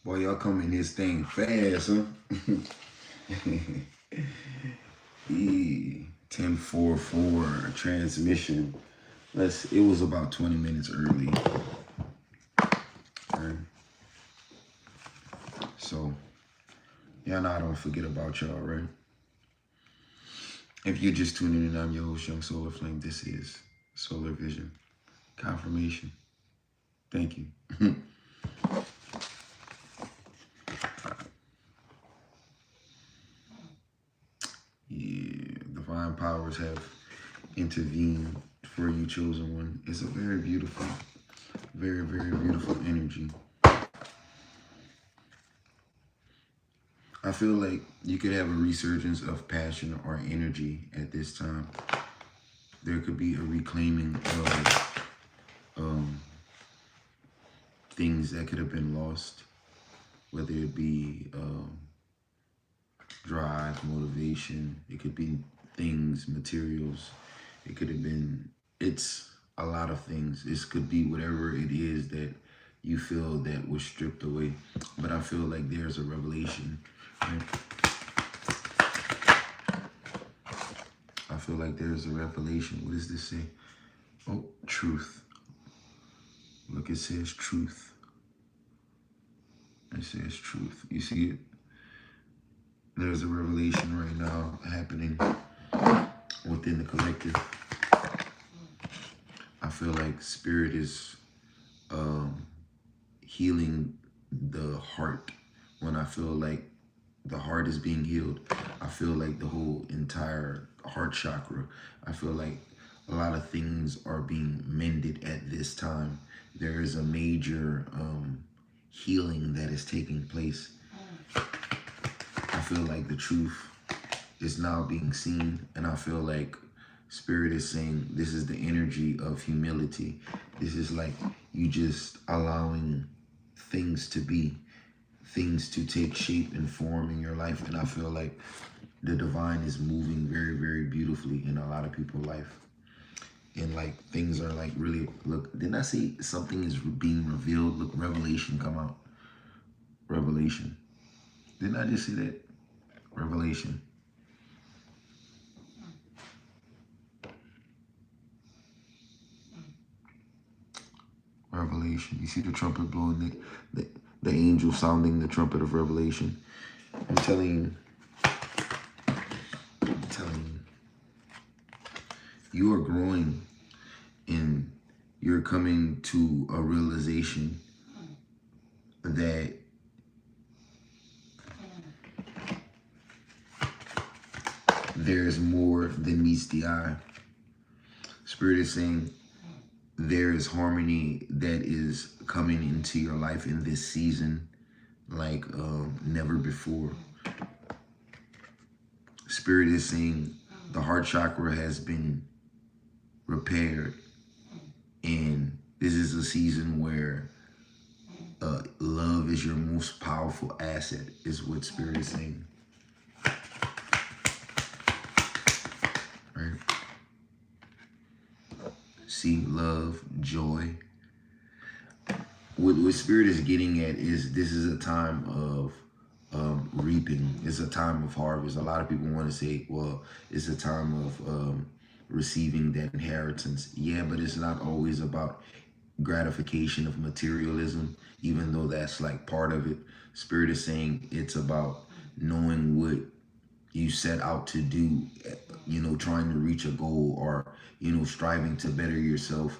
Boy, y'all coming this thing fast, huh? Yeah. 10:44 transmission. It was about 20 minutes early. Right? So, y'all know I don't forget about y'all, right? If you're just tuning in, I'm your host, Young Solar Flame. This is Solar Vision. Confirmation. Thank you. Yeah, divine powers have intervened for you, chosen one. It's a very beautiful, very, very beautiful energy. I feel like you could have a resurgence of passion or energy at this time. There could be a reclaiming of things that could have been lost, whether it be drive, motivation. It could be things, materials. It could have been, it's a lot of things. This could be whatever it is that you feel that was stripped away. But I feel like there's a revelation, right? I feel like there's a revelation. What does this say? Oh, truth. Look, it says truth. It says truth. You see it? There's a revelation right now happening within the collective. I feel like spirit is healing the heart. When I feel like the heart is being healed, I feel like the whole entire heart chakra, I feel like a lot of things are being mended at this time. There is a major healing that is taking place. I feel like the truth is now being seen, and I feel like spirit is saying this is the energy of humility. This is like you just allowing things to be, things to take shape and form in your life. And I feel like the divine is moving very, very beautifully in a lot of people's life. And like things are like really, look, didn't I say something is being revealed? Look, revelation come out. Revelation. Didn't I just say that? Revelation. Revelation. You see the trumpet blowing, the angel sounding the trumpet of revelation. I'm telling you, you are growing and you're coming to a realization that there's more than meets the eye. Spirit is saying there is harmony that is coming into your life in this season like never before. Spirit is saying the heart chakra has been repaired, and this is a season where love is your most powerful asset, is what Spirit is saying. Right? See, love, joy. What Spirit is getting at is this is a time of reaping. It's a time of harvest. A lot of people want to say, well, it's a time of receiving that inheritance. Yeah, but it's not always about gratification of materialism, even though that's like part of it. Spirit is saying it's about knowing what you set out to do, you know, trying to reach a goal, or, you know, striving to better yourself,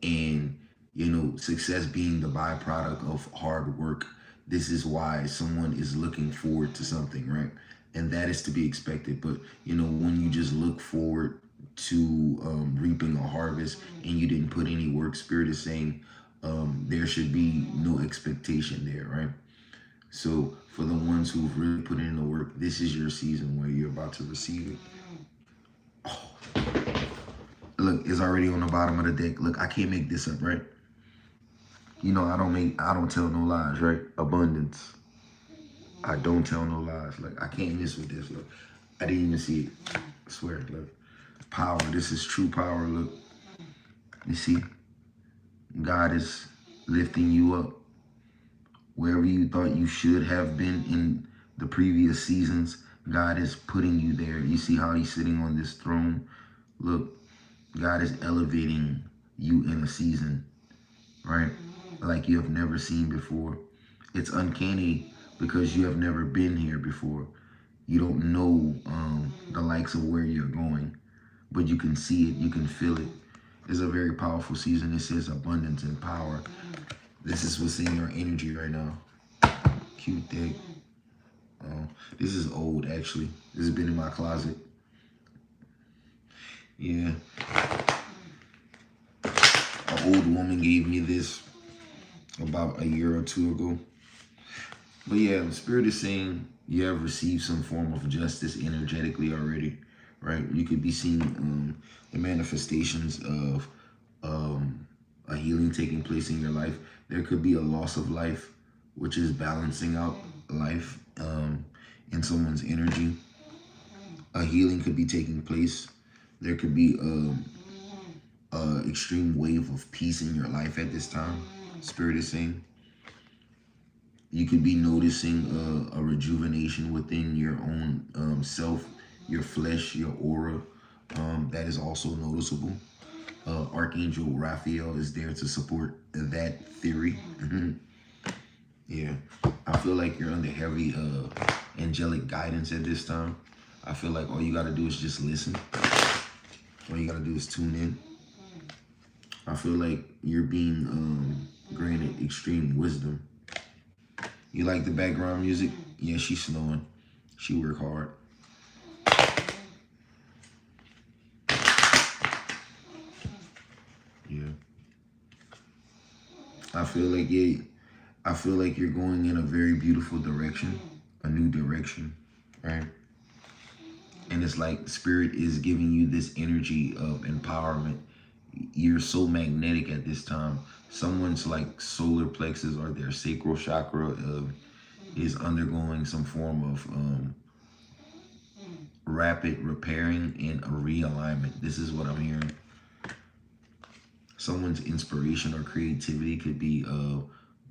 and, you know, success being the byproduct of hard work. This is why someone is looking forward to something, right? And that is to be expected. But, you know, when you just look forward to reaping a harvest and you didn't put any work, Spirit is saying there should be no expectation there, right? So for the ones who've really put in the work, this is your season where you're about to receive it. Oh. Look, it's already on the bottom of the deck. Look, I can't make this up, right? You know, I don't tell no lies, right? Abundance. I don't tell no lies. Like, I can't miss with this. Look, I didn't even see it. I swear, look. Power. This is true power. Look. You see? God is lifting you up. Wherever you thought you should have been in the previous seasons, God is putting you there. You see how he's sitting on this throne? Look, God is elevating you in a season, right? Like you have never seen before. It's uncanny because you have never been here before. You don't know the likes of where you're going, but you can see it, you can feel it. It's a very powerful season. It says abundance and power. This is what's in your energy right now. Cute deck. This is old, actually. This has been in my closet. Yeah. An old woman gave me this about a year or two ago. But yeah, the Spirit is saying you have received some form of justice energetically already, right? You could be seeing the manifestations of a healing taking place in your life. There could be a loss of life, which is balancing out life in someone's energy. A healing could be taking place. There could be a extreme wave of peace in your life at this time. Spirit is saying. You could be noticing a rejuvenation within your own self, your flesh, your aura. That is also noticeable. Archangel Raphael is there to support that theory. Yeah, I feel like you're under heavy angelic guidance at this time. I feel like all you got to do is just listen. All you got to do is tune in. I feel like you're being granted extreme wisdom. You like the background music? Yeah, she's snowing. She work hard. Yeah. I feel like you're going in a very beautiful direction, a new direction, right? And it's like Spirit is giving you this energy of empowerment. You're so magnetic at this time. Someone's like solar plexus or their sacral chakra is undergoing some form of rapid repairing and a realignment. This is what I'm hearing. Someone's inspiration or creativity could be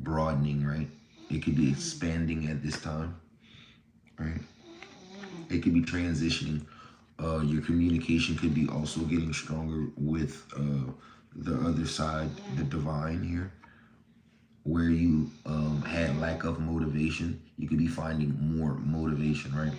broadening, right? It could be expanding at this time, right? It could be transitioning. Your communication could be also getting stronger with the other side, the divine here. Where you had lack of motivation, you could be finding more motivation, right?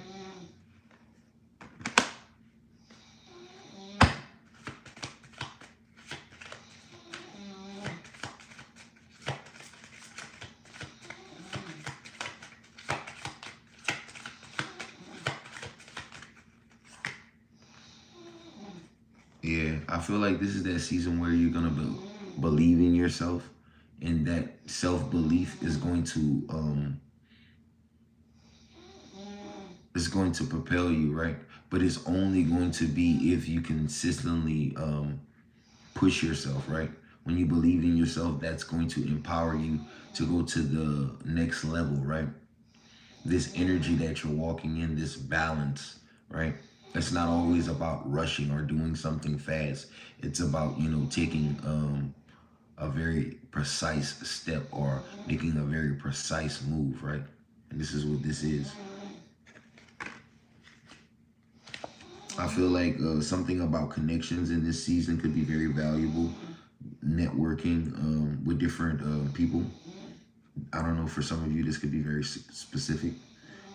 Yeah, I feel like this is that season where you're gonna believe in yourself, and that self-belief is going to propel you, right? But it's only going to be if you consistently push yourself, right? When you believe in yourself, that's going to empower you to go to the next level, right? This energy that you're walking in, this balance, right? It's not always about rushing or doing something fast. It's about, taking a very precise step or making a very precise move, right? And this is what this is. I feel like something about connections in this season could be very valuable. Networking with different people. I don't know, for some of you, this could be very specific.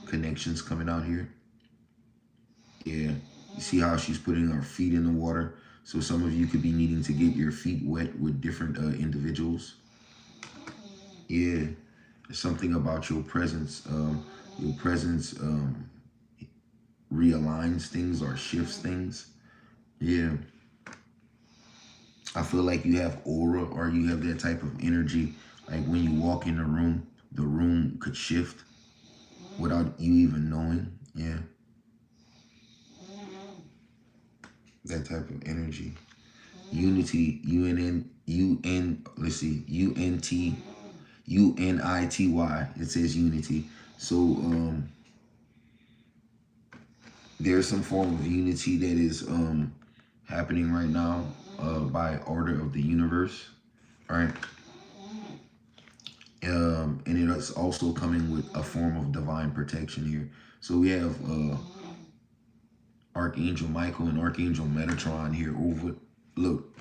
Connections coming out here. Yeah, you see how she's putting her feet in the water? So some of you could be needing to get your feet wet with different individuals. Yeah, there's something about your presence. Your presence realigns things or shifts things. Yeah. I feel like you have aura or you have that type of energy. Like when you walk in the room could shift without you even knowing. Yeah. That type of energy. Unity, let's see, UNITY. It says unity. So there's some form of unity that is happening right now by order of the universe. All right. And it is also coming with a form of divine protection here. So we have Archangel Michael and Archangel Metatron here over. Look,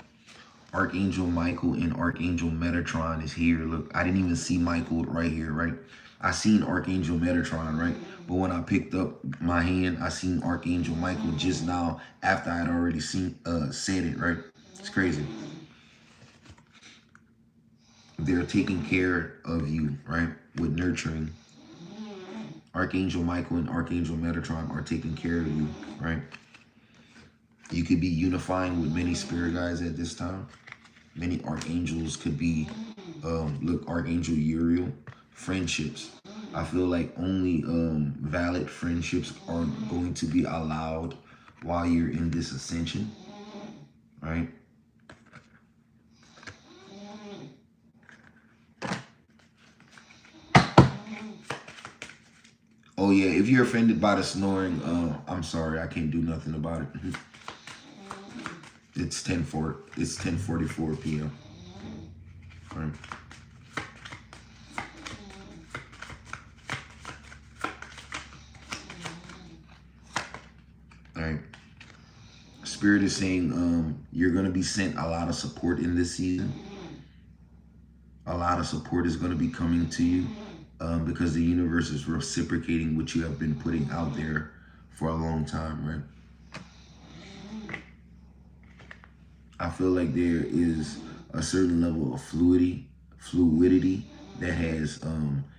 Archangel Michael and Archangel Metatron is here. Look, I didn't even see Michael right here, right? I seen Archangel Metatron, right? But when I picked up my hand, I seen Archangel Michael just now after I had already said it, right? It's crazy. They're taking care of you, right? With nurturing. Archangel Michael and Archangel Metatron are taking care of you, right? You could be unifying with many spirit guides at this time. Many archangels could be, look, Archangel Uriel. Friendships. I feel like only valid friendships are going to be allowed while you're in this ascension, right? Oh yeah, if you're offended by the snoring, I'm sorry, I can't do nothing about it. It's 10:44 p.m. Right. All right. Spirit is saying you're gonna be sent a lot of support in this season. A lot of support is gonna be coming to you because the universe is reciprocating what you have been putting out there for a long time, right? I feel like there is a certain level of fluidity that has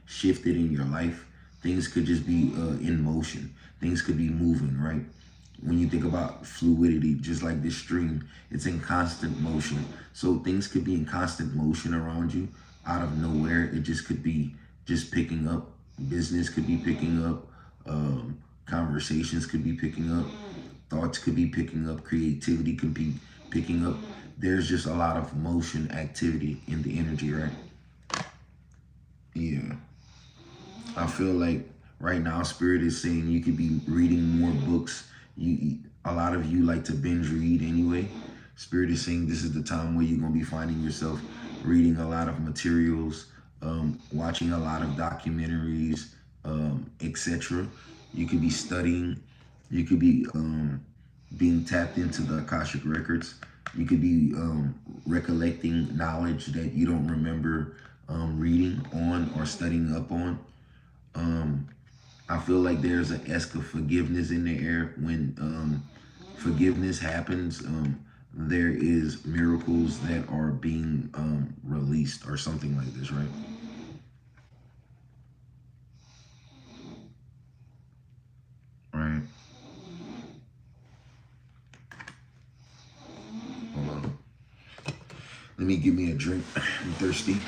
shifted in your life. Things could just be in motion. Things could be moving, right? When you think about fluidity, just like this stream, it's in constant motion. So things could be in constant motion around you out of nowhere. It just could be just picking up. Business could be picking up. Conversations could be picking up. Thoughts could be picking up. Creativity could be picking up. There's just a lot of motion activity in the energy, right? Yeah. I feel like right now Spirit is saying you could be reading more books. A lot of you like to binge read anyway. Spirit is saying this is the time where you're going to be finding yourself reading a lot of materials, watching a lot of documentaries, etc. You could be studying. You could be being tapped into the Akashic Records. You could be recollecting knowledge that you don't remember reading on or studying up on. I feel like there's an esque of forgiveness in the air. When forgiveness happens, there is miracles that are being released or something like this, right? Right. Hold on. Let me give me a drink. I'm thirsty.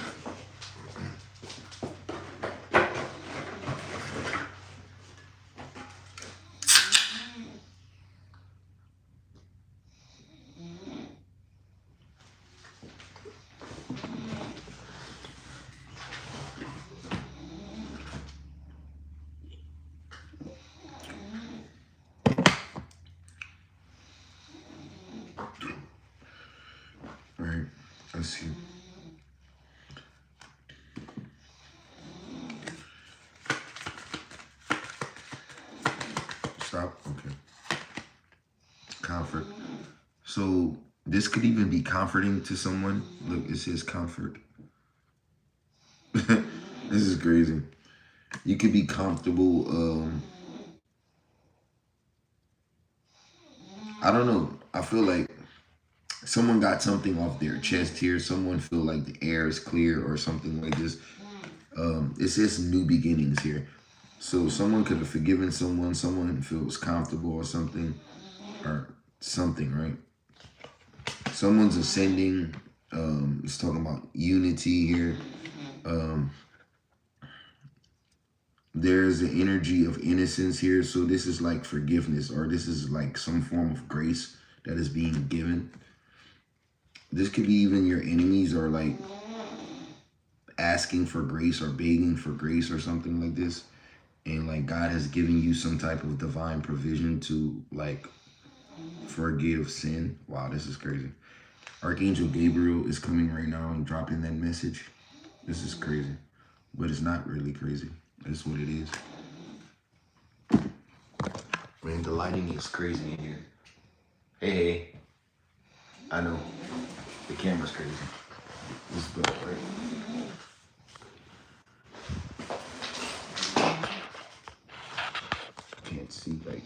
All right. Let's see. Stop. Okay. Comfort. So this could even be comforting to someone. Look, it says comfort. This is crazy. You could be comfortable. I don't know. I feel like someone got something off their chest here. Someone feel like the air is clear or something like this. It says new beginnings here. So someone could have forgiven someone. Someone feels comfortable or something, right? Someone's ascending. It's talking about unity here. There's an energy of innocence here. So this is like forgiveness, or this is like some form of grace that is being given. This could be even your enemies or like asking for grace or begging for grace or something like this. And like God has given you some type of divine provision to like forgive sin. Wow, this is crazy. Archangel Gabriel is coming right now and dropping that message. This is crazy. but it's not really crazy. That's what it is. Man, the lighting is crazy in here. Hey, I know. The camera's crazy. This is better, right? Can't see, like.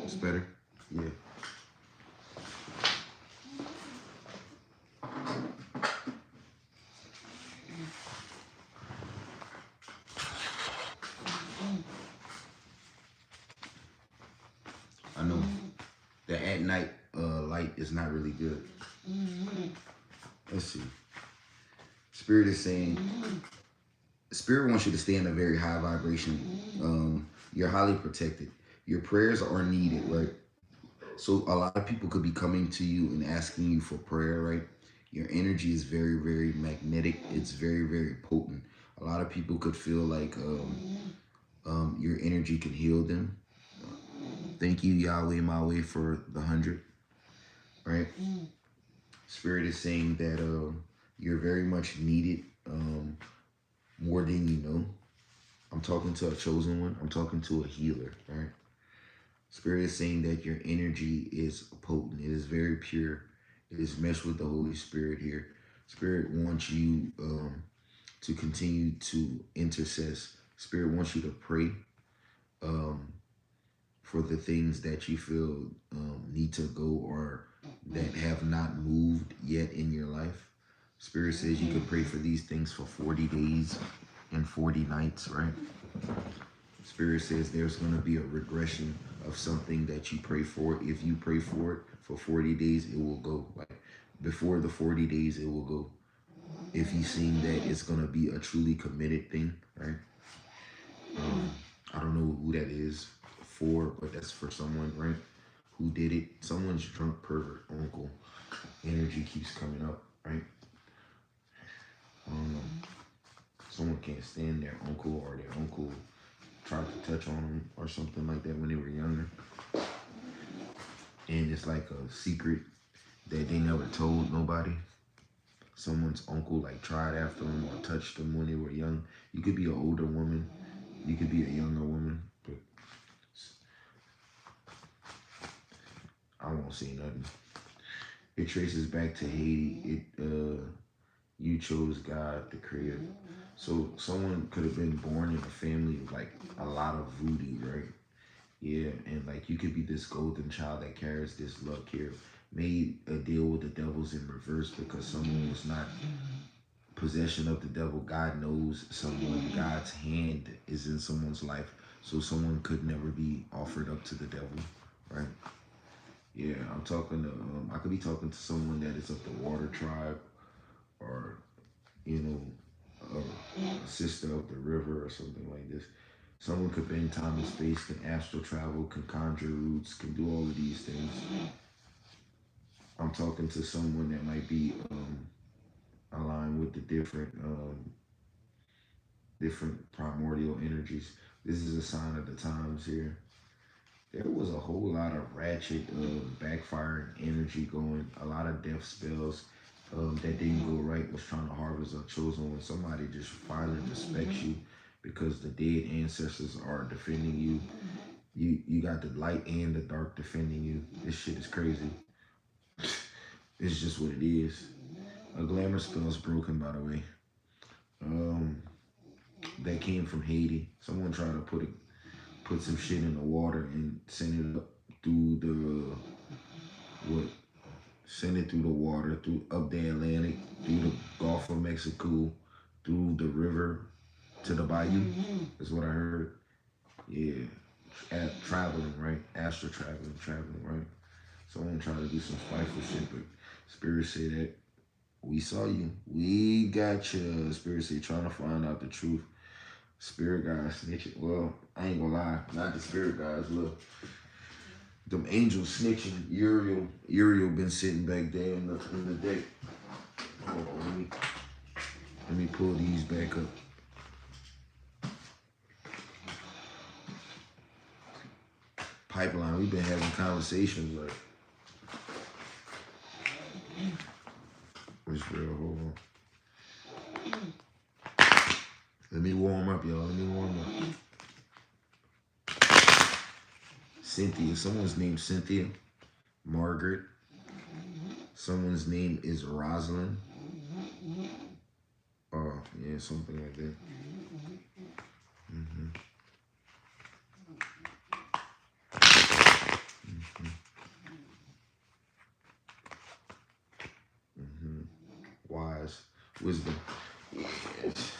It's better? Yeah. I know. The at night light is not really good. Let's see. Spirit is saying, Spirit wants you to stay in a very high vibration. You're highly protected. Your prayers are needed, right? So a lot of people could be coming to you and asking you for prayer, right? Your energy is very, very magnetic. It's very, very potent. A lot of people could feel like your energy can heal them. Thank you, Yahweh, my way, for the 100, right? Spirit is saying that you're very much needed, more than you know. I'm talking to a chosen one. I'm talking to a healer, right? Spirit is saying that your energy is potent. It is very pure. It is meshed with the Holy Spirit here. Spirit wants you to continue to intercess. Spirit wants you to pray for the things that you feel need to go or that have not moved yet in your life. Spirit says you can pray for these things for 40 days and 40 nights, right? Spirit says there's going to be a regression of something that you pray for. If you pray for it for 40 days, it will go. Like before the 40 days, it will go. If you seem that it's going to be a truly committed thing, right? I don't know who that is for, but that's for someone, right? Who did it? Someone's drunk pervert uncle. Energy keeps coming up, right? I don't know. Someone can't stand their uncle, or their uncle tried to touch on them or something like that when they were younger. And it's like a secret that they never told nobody. Someone's uncle like tried after them or touched them when they were young. You could be an older woman. You could be a younger woman. But I won't say nothing. It traces back to Haiti. You chose God, the creator. So someone could have been born in a family of like a lot of voodoo, right? Yeah, and like you could be this golden child that carries this luck here. Made a deal with the devils in reverse because someone was not possession of the devil. God knows someone. God's hand is in someone's life. So someone could never be offered up to the devil, right? Yeah, I'm talking to, I could be talking to someone that is of the water tribe, or, you know, a sister of the river or something like this. Someone could bend time and space, can astral travel, can conjure roots, can do all of these things. I'm talking to someone that might be aligned with the different primordial energies. This is a sign of the times here. There was a whole lot of ratchet, backfiring energy going, a lot of death spells that didn't go right, was trying to harvest a chosen one. Somebody just finally respects you because the dead ancestors are defending you. You got the light and the dark defending you. This shit is crazy. It's just what it is. A glamour spell is broken, by the way. That came from Haiti. Someone tried to put some shit in the water and send it up through send it through the water, through up the Atlantic, through the Gulf of Mexico, through the river to the bayou. Is what I heard. Yeah, traveling, right? Astral traveling, right? Someone tried to do some spiteful shit, but Spirit say that we saw you, we got you. Spirit say trying to find out the truth. Spirit guys snitching. Well, I ain't gonna lie, not the spirit guys. Look, them angels snitching. Uriel been sitting back there in the deck. Hold on, let me pull these back up. Pipeline. We've been having conversations like. What's real? Hold me warm up, y'all. Let me warm up. Cynthia. Someone's named Cynthia. Margaret. Someone's name is Rosalind. Oh, yeah, something like that. Mm-hmm. Mm-hmm. Mm-hmm. Wise. Wisdom. Yes.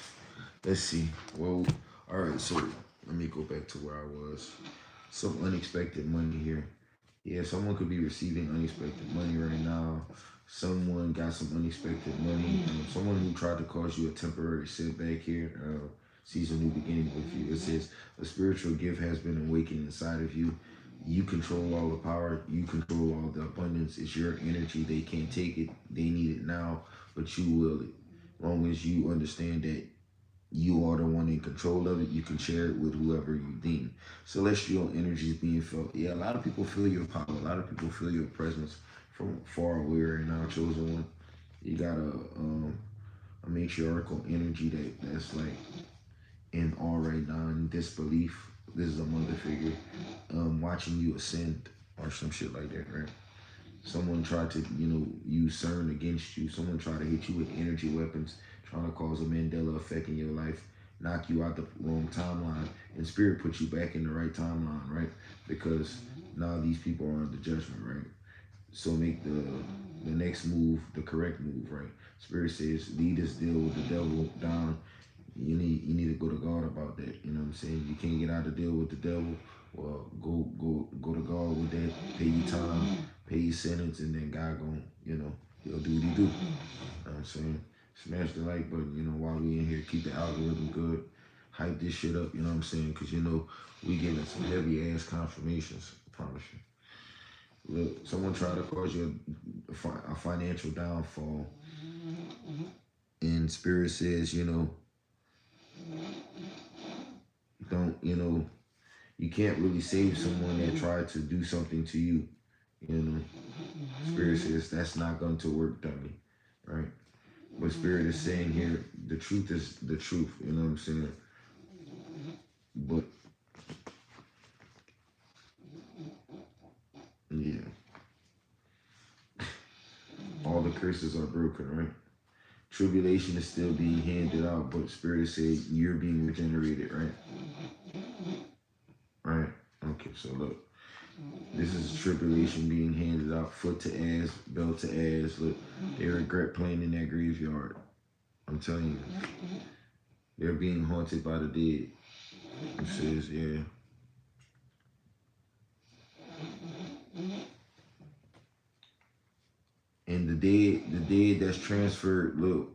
Let's see. Well, all right, so let me go back to where I was. Some unexpected money here. Yeah, someone could be receiving unexpected money right now. Someone got some unexpected money. Someone who tried to cause you a temporary setback here sees a new beginning with you. It says, a spiritual gift has been awakened inside of you. You control all the power. You control all the abundance. It's your energy. They can't take it. They need it now, but you will it. As long as you understand that you are the one in control of it, you can share it with whoever you deem. Celestial energy is being felt. Yeah, a lot of people feel your power. A lot of people feel your presence from far away right now, chosen one. You got a matriarchal energy that's like in awe right now, in disbelief. This is a mother figure watching you ascend or some shit like that, right? Someone tried to, use CERN against you. Someone tried to hit you with energy weapons, trying to cause a Mandela effect in your life, knock you out the wrong timeline, and Spirit put you back in the right timeline, right? Because now these people are under judgment, right? So make the next move the correct move, right? Spirit says, lead this deal with the devil down. You need to go to God about that. You know what I'm saying? You can't get out of the deal with the devil. Well, go to God with that. Pay your time, pay your sentence, and then God he'll do what he do. You know what I'm saying? Smash the like button, while we in here, keep the algorithm good. Hype this shit up, you know what I'm saying? Because, we getting some heavy ass confirmations, I promise you. Look, someone tried to cause you a financial downfall. And Spirit says, don't, you can't really save someone that tried to do something to you. Spirit says that's not going to work, dummy, right? But Spirit is saying here, the truth is the truth, you know what I'm saying? But, yeah. All the curses are broken, right? Tribulation is still being handed out, but Spirit is saying you're being regenerated, right? Right? Okay, so look. This is tribulation being handed out, foot to ass, belt to ass. Look, they regret playing in that graveyard. I'm telling you. They're being haunted by the dead. It says, yeah. And the dead that's transferred, look,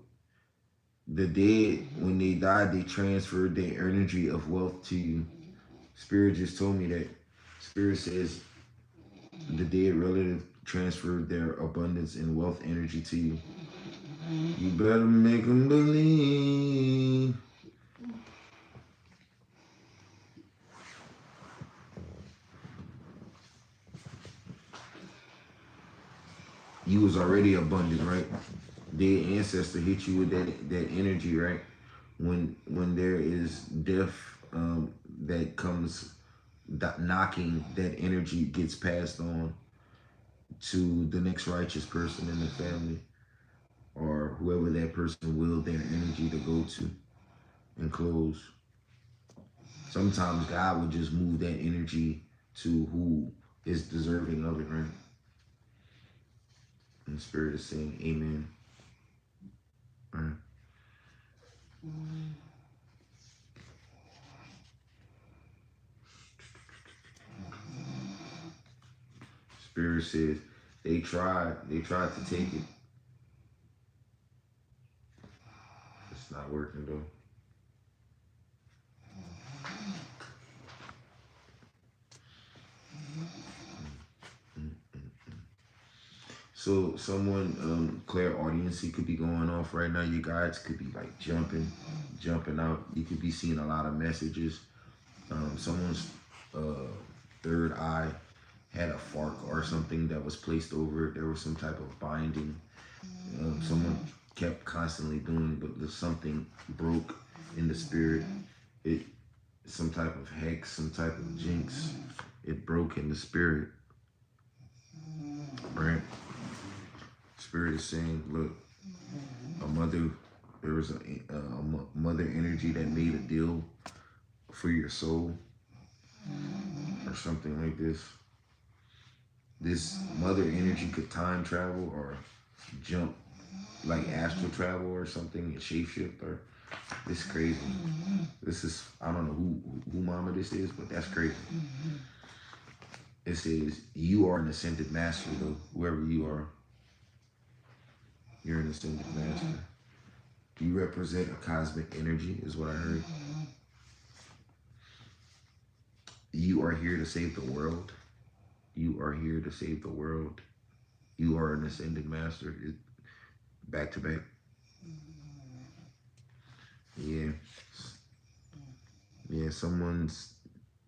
the dead, when they died, they transferred their energy of wealth to you. Spirit just told me that. Spirit says the dead relative transferred their abundance and wealth energy to you. You better make them believe. You was already abundant, right? Their ancestor hit you with that energy, right? When there is death that comes knocking, that energy gets passed on to the next righteous person in the family, or whoever that person willed their energy to go to and close. Sometimes God would just move that energy to who is deserving of it, right? And the Spirit is saying, amen. Right? Spirit says they tried to take it. It's not working though. So someone clairaudiency could be going off right now. You guys could be like jumping out. You could be seeing a lot of messages. Someone's third eye had a fork or something that was placed over it. There was some type of binding. Someone kept constantly doing, but something broke in the spirit. It some type of hex, some type of jinx. It broke in the spirit, right? Spirit is saying, look, a mother, there was a mother energy that made a deal for your soul or something like this. This mother energy could time travel or jump like astral travel or something and shapeshift or it's crazy. This is I don't know who mama this is, but that's crazy. It says you are an ascended master though, whoever you are, you're an ascended master. You represent a cosmic energy, is what I heard. You are here to save the world. You are here to save the world. You are an ascended master. Back to back. Yeah. Yeah, someone's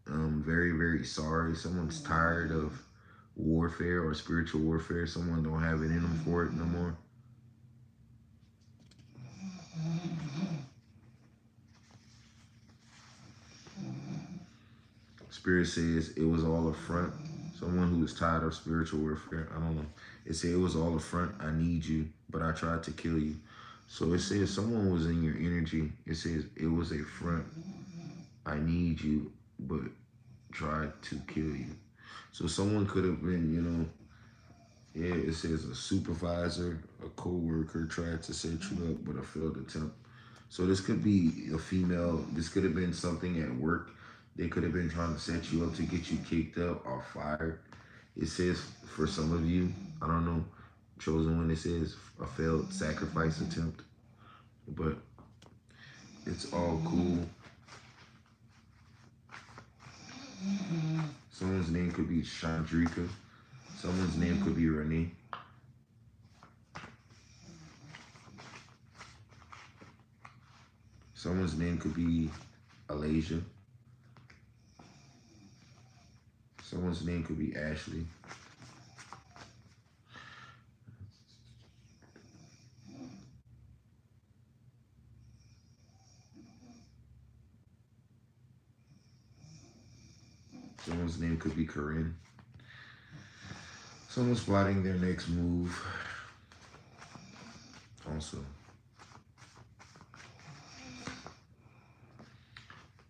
very, very sorry. Someone's tired of warfare or spiritual warfare. Someone don't have it in them for it no more. Spirit says it was all a front. Someone who is tired of spiritual warfare. I don't know. It said it was all a front. I need you, but I tried to kill you. So it says someone was in your energy. It says it was a front. I need you, but tried to kill you. So someone could have been, yeah, it says a supervisor, a co-worker tried to set you up with a failed attempt. So this could be a female. This could have been something at work. They could have been trying to set you up to get you kicked up or fired. It says for some of you, I don't know, chosen one, it says a failed sacrifice attempt. But it's all cool. Someone's name could be Chandrika. Someone's name could be Renee. Someone's name could be Alasia. Someone's name could be Ashley. Someone's name could be Corinne. Someone's plotting their next move. Also,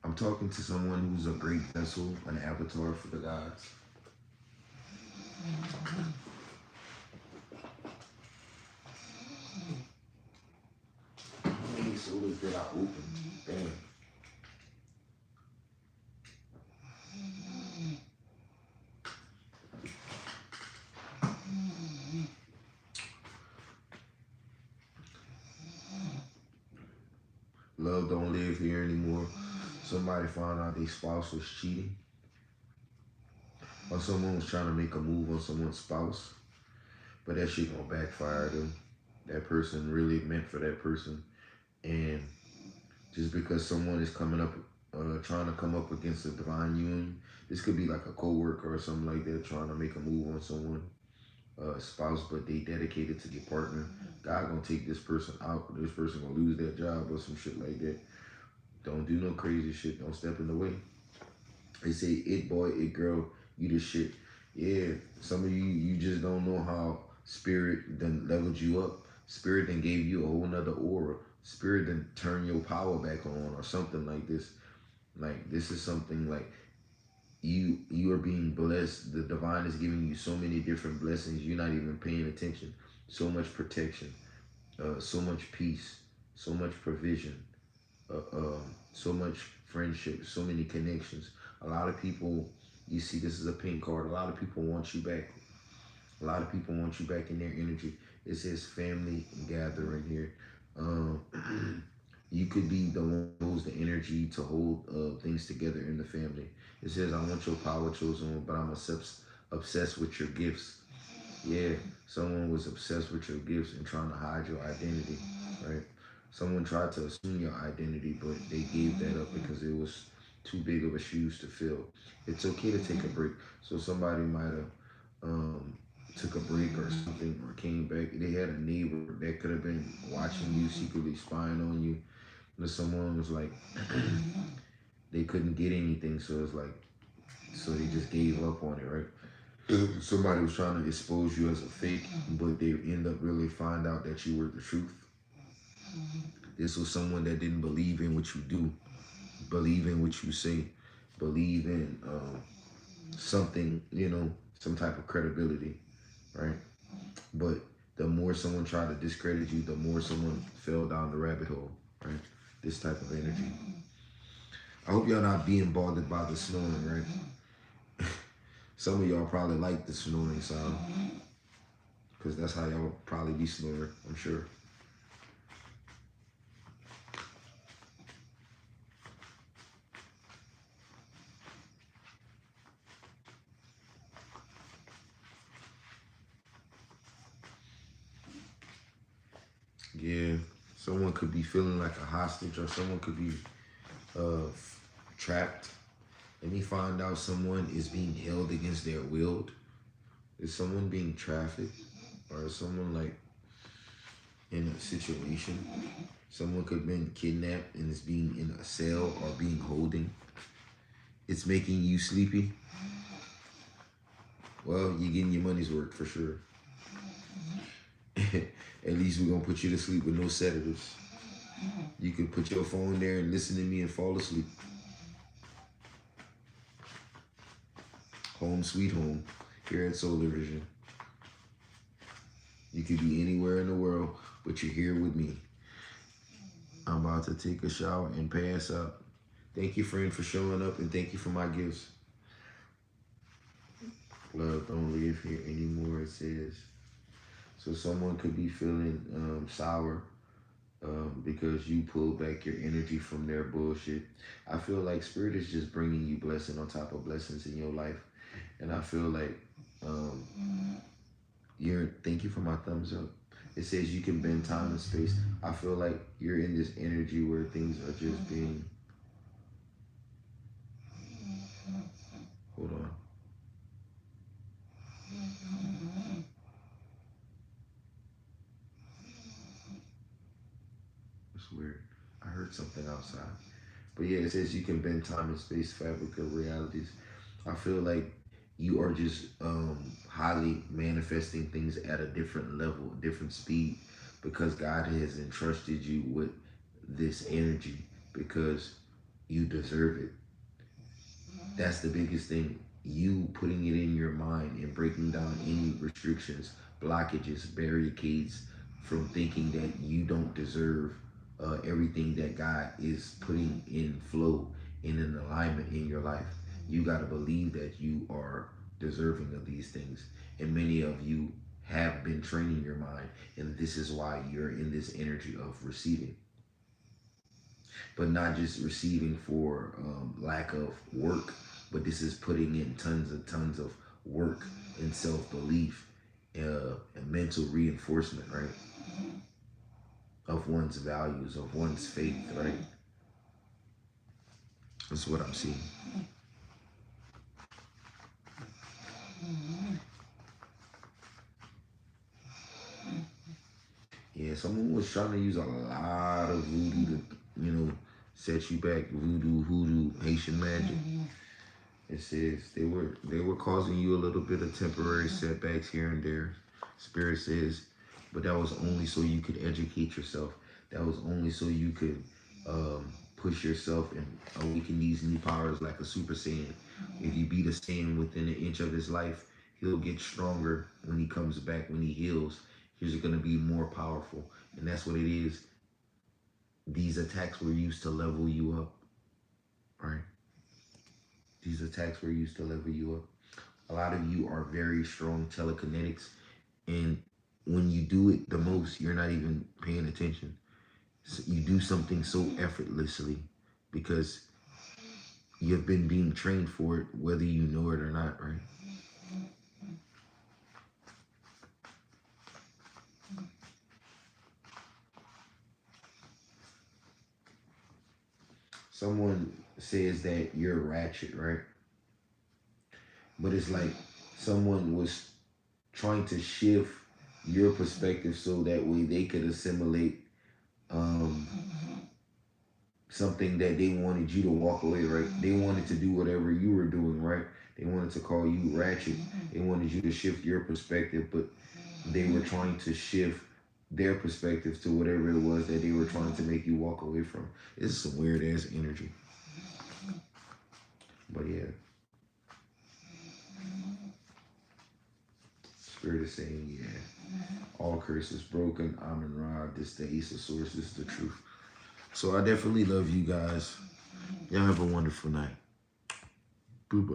I'm talking to someone who's a great vessel, an avatar for the gods. How many sodas did I open? Damn. Love don't live here anymore. Somebody found out their spouse was cheating. Or someone was trying to make a move on someone's spouse. But that shit gonna backfire them. That person really meant for that person. And just because someone is coming up, trying to come up against a divine union, this could be like a co-worker or something like that, trying to make a move on someone, spouse, but they dedicated to their partner. God gonna take this person out. This person gonna lose their job or some shit like that. Don't do no crazy shit. Don't step in the way. They say, it boy, it girl, you the shit. Yeah, some of you just don't know how spirit done leveled you up. Spirit then gave you a whole nother aura. Spirit then turn your power back on or something like this. Like, this is something like you are being blessed. The divine is giving you so many different blessings. You're not even paying attention. So much protection, so much peace, so much provision, so much friendship, so many connections. A lot of people, you see, this is a pink card. A lot of people want you back. A lot of people want you back in their energy. It says family gathering here. You could be the one who holds the energy to hold things together in the family. It says, I want your power, chosen one, but I'm obsessed with your gifts. Yeah, someone was obsessed with your gifts and trying to hide your identity, right? Someone tried to assume your identity, but they gave that up because it was too big of a shoes to fill. It's okay to take a break. So somebody might have took a break or something or came back. They had a neighbor that could have been watching you, secretly spying on you. But someone was like, they couldn't get anything, so it's like, so they just gave up on it, right? Somebody was trying to expose you as a fake, but they end up really find out that you were the truth. This was someone that didn't believe in what you do, believe in what you say, believe in something, some type of credibility, right? But the more someone tried to discredit you, the more someone fell down the rabbit hole, right? This type of energy. I hope y'all not being bothered by the snoring, right? Some of y'all probably like the snoring sound, because that's how y'all probably be snoring, I'm sure. Yeah, someone could be feeling like a hostage, or someone could be uh, trapped. Let me find out someone is being held against their will. Is someone being trafficked? Or is someone like in a situation? Someone could have been kidnapped and is being in a cell or being holding. It's making you sleepy. Well, you're getting your money's worth for sure. At least we're gonna put you to sleep with no sedatives. You can put your phone there and listen to me and fall asleep. Home sweet home here at Solar Vision. You could be anywhere in the world, but you're here with me. I'm about to take a shower and pass out. Thank you, friend, for showing up, and thank you for my gifts. Love don't live here anymore, it says. So someone could be feeling sour because you pulled back your energy from their bullshit. I feel like Spirit is just bringing you blessing on top of blessings in your life. And I feel like thank you for my thumbs up. It says you can bend time and space. I feel like you're in this energy where things are just being, hold on. It's weird. I heard something outside. But yeah, it says you can bend time and space, fabric of realities. I feel like you are just highly manifesting things at a different level, different speed, because God has entrusted you with this energy because you deserve it. That's the biggest thing. You putting it in your mind and breaking down any restrictions, blockages, barricades from thinking that you don't deserve everything that God is putting in flow and in alignment in your life. You got to believe that you are deserving of these things. And many of you have been training your mind, and this is why you're in this energy of receiving, but not just receiving for lack of work, but this is putting in tons of work and self-belief and mental reinforcement, right? Of one's values, of one's faith, right? That's what I'm seeing. Yeah, someone was trying to use a lot of voodoo to, set you back. Voodoo, hoodoo, Haitian magic. It says they were causing you a little bit of temporary setbacks here and there. Spirit says, but that was only so you could educate yourself. That was only so you could push yourself and awaken these new powers like a Super Saiyan. If you beat a Saiyan within an inch of his life, he'll get stronger when he comes back, when he heals. He's going to be more powerful. And that's what it is. These attacks were used to level you up, right? These attacks were used to level you up. A lot of you are very strong telekinetics, and when you do it the most, you're not even paying attention. So you do something so effortlessly because you've been being trained for it, whether you know it or not, right? Someone says that you're ratchet, right? But it's like someone was trying to shift your perspective so that way they could assimilate um, something that they wanted you to walk away, right? They wanted to do whatever you were doing, right? They wanted to call you ratchet. They wanted you to shift your perspective, but they were trying to shift their perspective to whatever it was that they were trying to make you walk away from. It's some weird ass energy. But yeah. Spirit is saying, yeah. All curses broken. Amen Ra. This the Ace of Swords. This is the truth. So I definitely love you guys. Y'all have a wonderful night. Booba.